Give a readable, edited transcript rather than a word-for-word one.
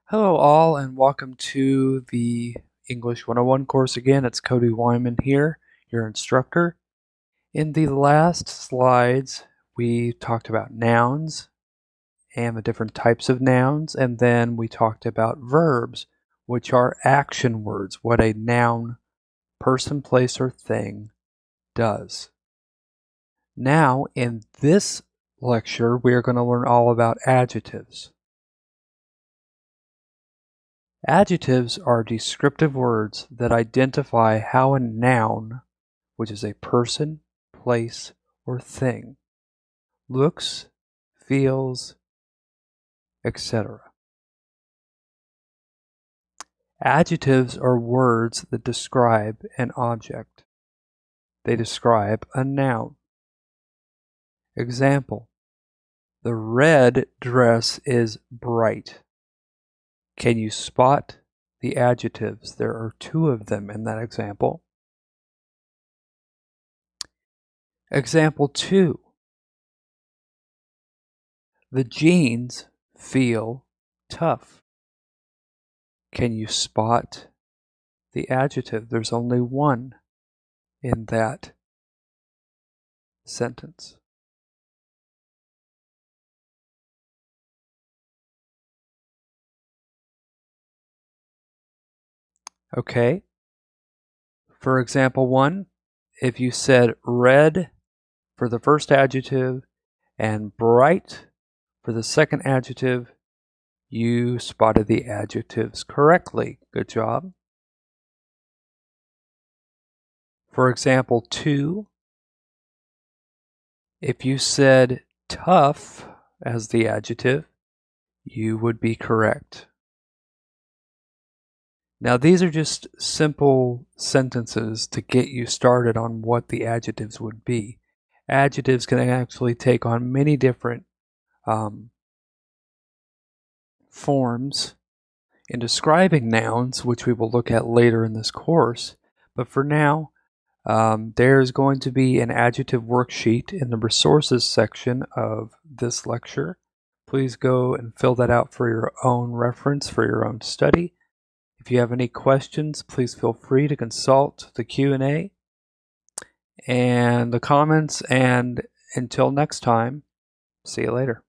Hello all and welcome to the English 101 course again. It's Cody Wyman here, your instructor. In the last slides, we talked about nouns and the different types of nouns, and then we talked about verbs, which are action words, what a noun, person, place, or thing does. Now, in this lecture, we are going to learn all about adjectives. Adjectives are descriptive words that identify how a noun, which is a person, place, or thing, looks, feels, etc. Adjectives are words that describe an object. They describe a noun. Example: the red dress is bright. Can you spot the adjectives? There are two of them in that example. Example 2. The jeans feel tough. Can you spot the adjective? There's only one in that sentence. Okay. For example 1, if you said red for the first adjective and bright for the second adjective, you spotted the adjectives correctly. Good job. For example 2, if you said tough as the adjective, you would be correct. Now these are just simple sentences to get you started on what the adjectives would be. Adjectives can actually take on many different forms in describing nouns, which we will look at later in this course. But for now, there's going to be an adjective worksheet in the resources section of this lecture. Please go and fill that out for your own reference, for your own study. If you have any questions, please feel free to consult the Q&A and the comments. And until next time, see you later.